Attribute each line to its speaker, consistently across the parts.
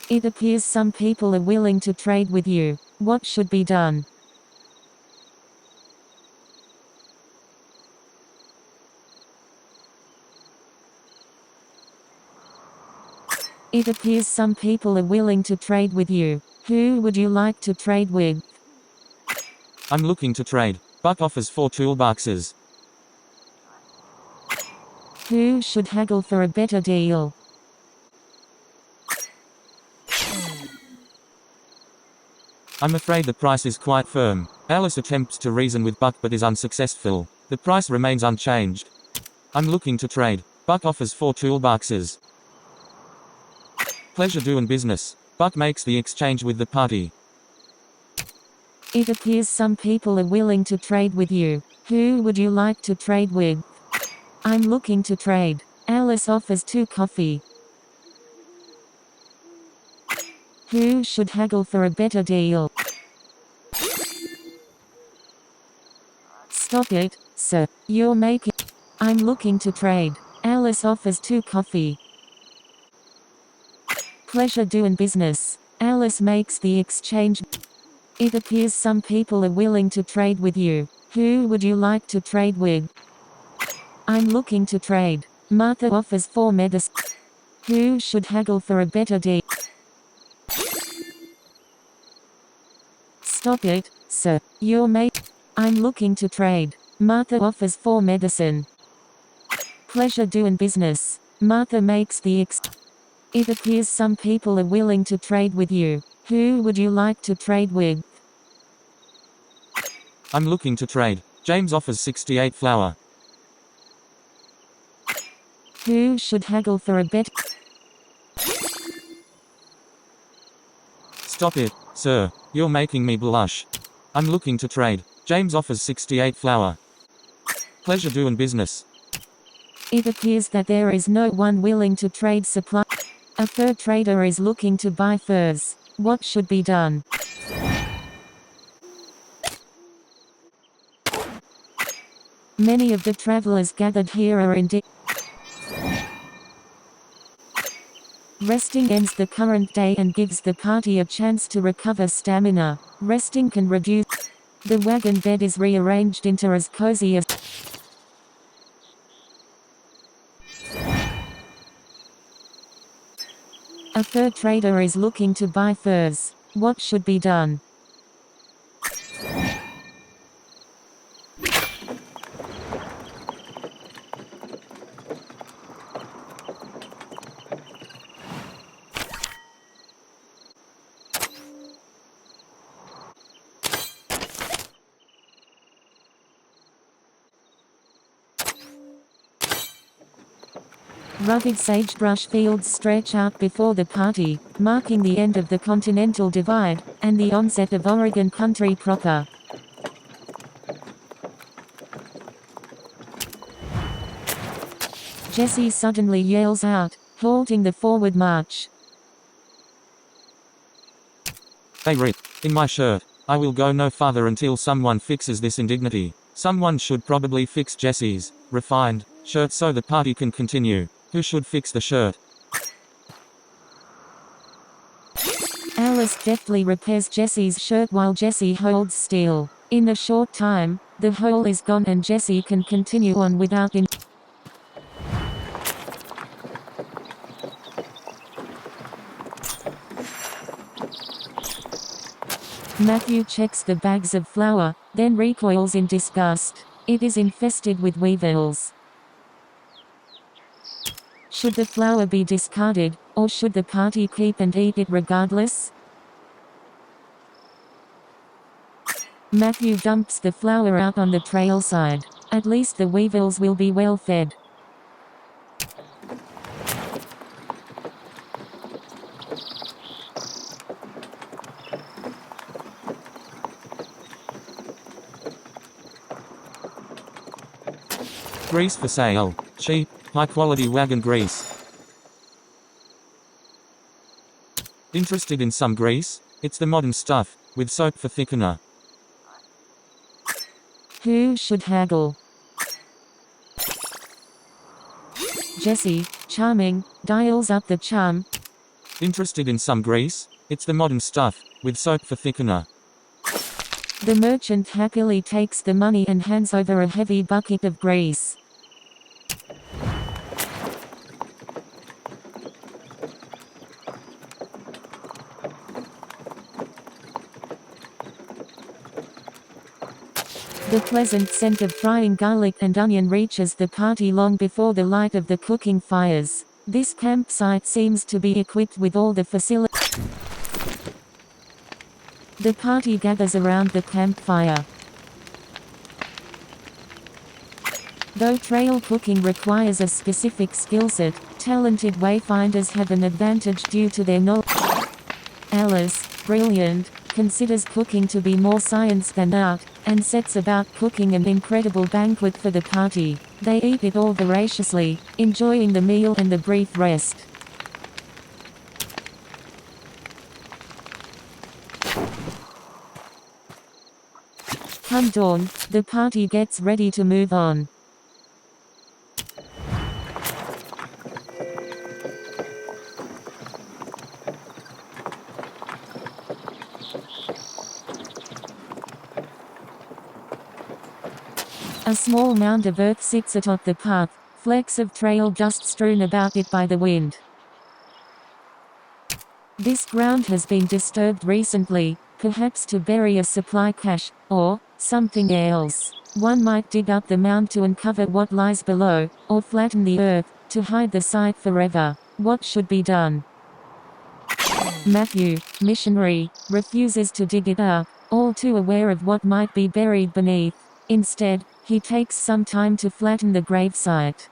Speaker 1: It appears some people are willing to trade with you. What should be done? It appears some people are willing to trade with you. Who would you like to trade with?
Speaker 2: I'm looking to trade. Buck offers 4 toolboxes.
Speaker 1: Who should haggle for a better deal?
Speaker 2: I'm afraid the price is quite firm. Alice attempts to reason with Buck but is unsuccessful. The price remains unchanged. I'm looking to trade. Buck offers 4 toolboxes. Pleasure doing business. Buck makes the exchange with the party.
Speaker 1: It appears some people are willing to trade with you. Who would you like to trade with? I'm looking to trade. Alice offers 2 coffee. Who should haggle for a better deal? Stop it, sir. You're making... I'm looking to trade. Alice offers 2 coffee. Pleasure doing business. Alice makes the exchange. It appears some people are willing to trade with you. Who would you like to trade with? I'm looking to trade. Martha offers 4 medicine. Who should haggle for a better deal? Stop it, sir. You're I'm looking to trade. Martha offers 4 medicine. Pleasure doing business. Martha makes the It appears some people are willing to trade with you. Who would you like to trade with?
Speaker 2: I'm looking to trade. James offers 68 flour.
Speaker 1: Who should haggle for a bet?
Speaker 2: Stop it, sir. You're making me blush. I'm looking to trade. James offers 68 flour. Pleasure doing business.
Speaker 1: It appears that there is no one willing to trade supply. A fur trader is looking to buy furs. What should be done? Many of the travelers gathered here are in Resting ends the current day and gives the party a chance to recover stamina. Resting can reduce. The wagon bed is rearranged into as cozy as. A fur trader is looking to buy furs. What should be done? Rugged sagebrush fields stretch out before the party, marking the end of the Continental Divide, and the onset of Oregon country proper. Jesse suddenly yells out, halting the forward march.
Speaker 2: Hey Rip, in my shirt. I will go no farther until someone fixes this indignity. Someone should probably fix Jesse's refined shirt so the party can continue. Who should fix the shirt?
Speaker 1: Alice deftly repairs Jesse's shirt while Jesse holds still. In a short time, the hole is gone and Jesse can continue on without Matthew checks the bags of flour, then recoils in disgust. It is infested with weevils. Should the flour be discarded, or should the party keep and eat it regardless? Matthew dumps the flour out on the trailside. At least the weevils will be well fed.
Speaker 2: Grease for sale. Cheap, high-quality wagon grease. Interested in some grease? It's the modern stuff, with soap for thickener.
Speaker 1: Who should haggle? Jesse, charming, dials up the charm.
Speaker 2: Interested in some grease? It's the modern stuff, with soap for thickener.
Speaker 1: The merchant happily takes the money and hands over a heavy bucket of grease. The pleasant scent of frying garlic and onion reaches the party long before the light of the cooking fires. This campsite seems to be equipped with all the facilities. The party gathers around the campfire. Though trail cooking requires a specific skill set, talented wayfinders have an advantage due to their knowledge. Alice, brilliant, considers cooking to be more science than art, and sets about cooking an incredible banquet for the party. They eat it all voraciously, enjoying the meal and the brief rest. Come dawn, the party gets ready to move on. A small mound of earth sits atop the path, flecks of trail dust strewn about it by the wind. This ground has been disturbed recently, perhaps to bury a supply cache, or something else. One might dig up the mound to uncover what lies below, or flatten the earth, to hide the site forever. What should be done? Matthew, missionary, refuses to dig it up, all too aware of what might be buried beneath. Instead, he takes some time to flatten the gravesite.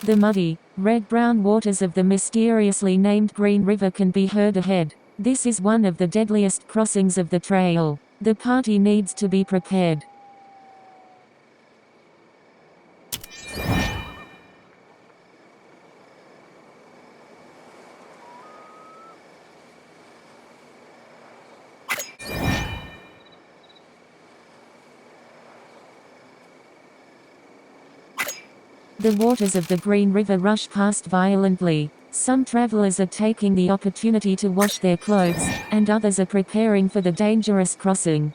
Speaker 1: The muddy, red-brown waters of the mysteriously named Green River can be heard ahead. This is one of the deadliest crossings of the trail. The party needs to be prepared. The waters of the Green River rush past violently. Some travelers are taking the opportunity to wash their clothes, and others are preparing for the dangerous crossing.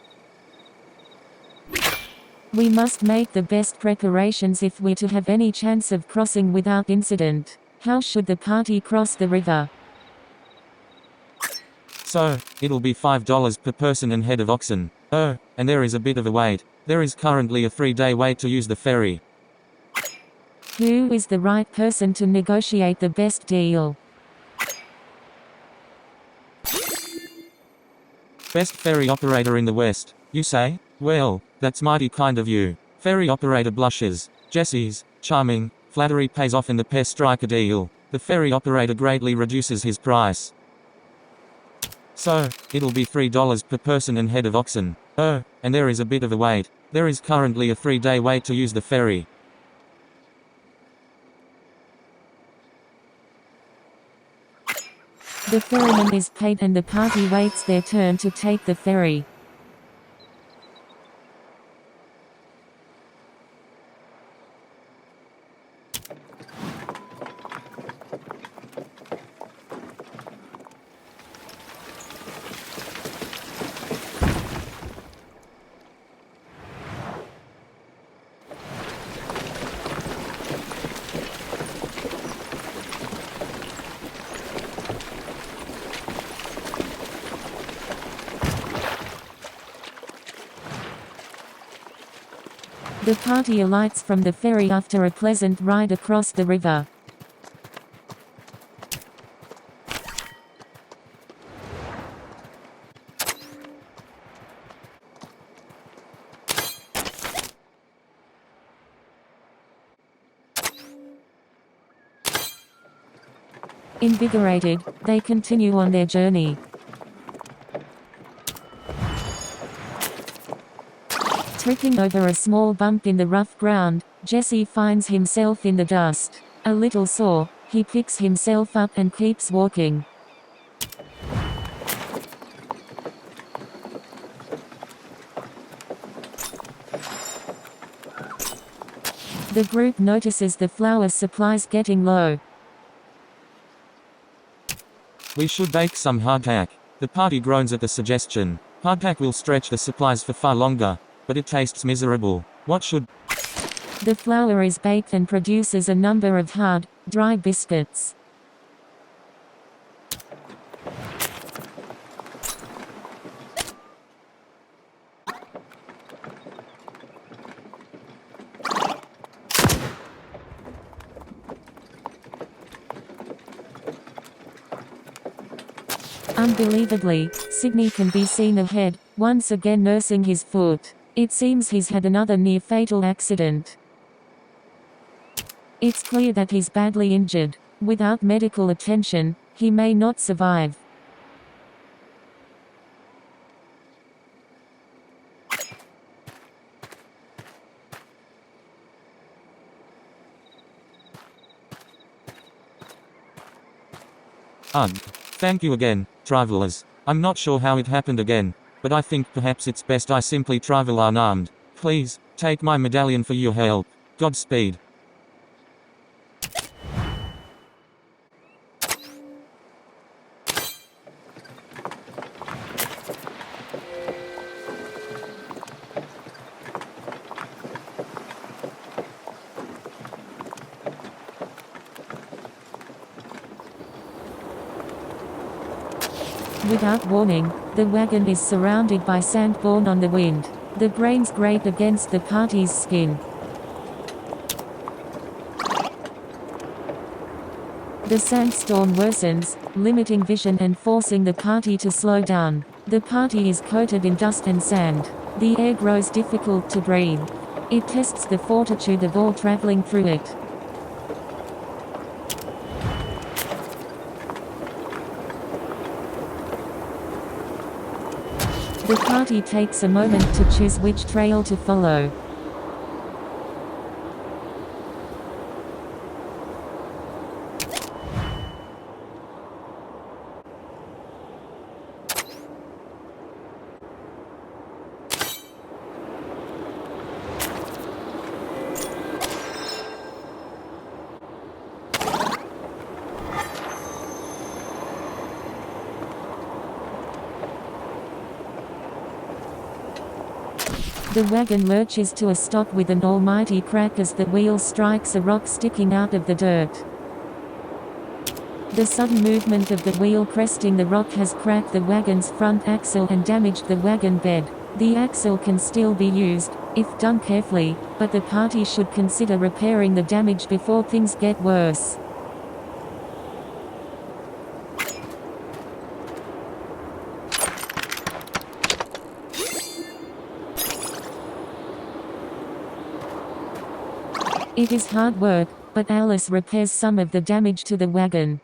Speaker 1: We must make the best preparations if we're to have any chance of crossing without incident. How should the party cross the river?
Speaker 2: So, it'll be $5 per person and head of oxen. Oh, and there is a bit of a wait. There is currently a 3-day wait to use the ferry.
Speaker 1: Who is the right person to negotiate the best deal?
Speaker 2: Best ferry operator in the West, you say? Well, that's mighty kind of you. Ferry operator blushes. Jesse's, charming, flattery pays off and the pair strike a deal. The ferry operator greatly reduces his price. So, it'll be $3 per person and head of oxen. Oh, and there is a bit of a wait. There is currently a 3-day wait to use the ferry.
Speaker 1: The ferryman is paid and the party waits their turn to take the ferry. The party alights from the ferry after a pleasant ride across the river. Invigorated, they continue on their journey. Tripping over a small bump in the rough ground, Jesse finds himself in the dust. A little sore, he picks himself up and keeps walking. The group notices the flour supplies getting low.
Speaker 2: We should bake some hardtack. The party groans at the suggestion. Hardtack will stretch the supplies for far longer, but it tastes miserable. What should...
Speaker 1: The flour is baked and produces a number of hard, dry biscuits. Unbelievably, Sydney can be seen ahead, once again nursing his foot. It seems he's had another near-fatal accident. It's clear that he's badly injured. Without medical attention, he may not survive.
Speaker 2: Ugh. Thank you again, travelers. I'm not sure how it happened again, but I think perhaps it's best I simply travel unarmed. Please, take my medallion for your help. Godspeed.
Speaker 1: Without warning, the wagon is surrounded by sand borne on the wind. The grains grate against the party's skin. The sandstorm worsens, limiting vision and forcing the party to slow down. The party is coated in dust and sand. The air grows difficult to breathe. It tests the fortitude of all traveling through it. The party takes a moment to choose which trail to follow. The wagon lurches to a stop with an almighty crack as the wheel strikes a rock sticking out of the dirt. The sudden movement of the wheel cresting the rock has cracked the wagon's front axle and damaged the wagon bed. The axle can still be used, if done carefully, but the party should consider repairing the damage before things get worse. It is hard work, but Alice repairs some of the damage to the wagon.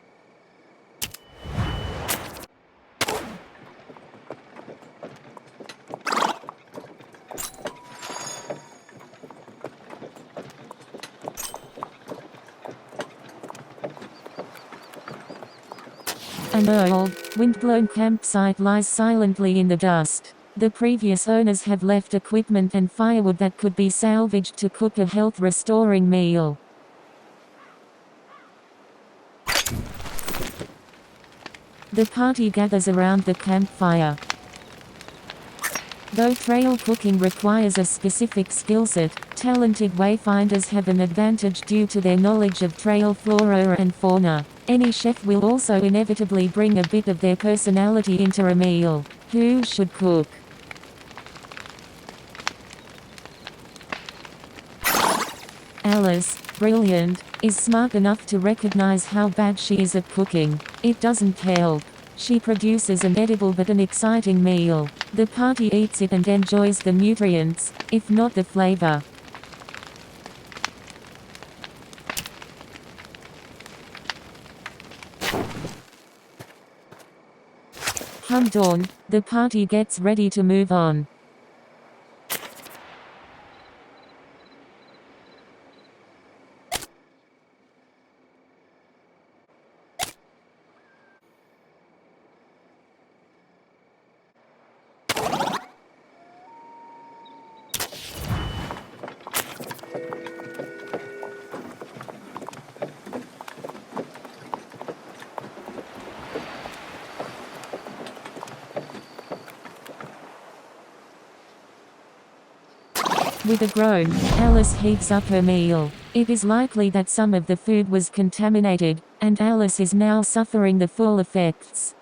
Speaker 1: An old, wind-blown campsite lies silently in the dust. The previous owners have left equipment and firewood that could be salvaged to cook a health-restoring meal. The party gathers around the campfire. Though trail cooking requires a specific skill set, talented wayfinders have an advantage due to their knowledge of trail flora and fauna. Any chef will also inevitably bring a bit of their personality into a meal. Who should cook? Alice, brilliant, is smart enough to recognize how bad she is at cooking. It doesn't help. She produces an edible but an exciting meal. The party eats it and enjoys the nutrients, if not the flavor. Come dawn, the party gets ready to move on. With a groan, Alice heaps up her meal. It is likely that some of the food was contaminated, and Alice is now suffering the full effects.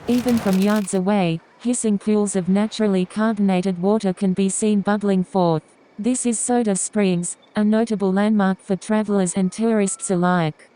Speaker 1: Even from yards away, hissing pools of naturally carbonated water can be seen bubbling forth. This is Soda Springs, a notable landmark for travelers and tourists alike.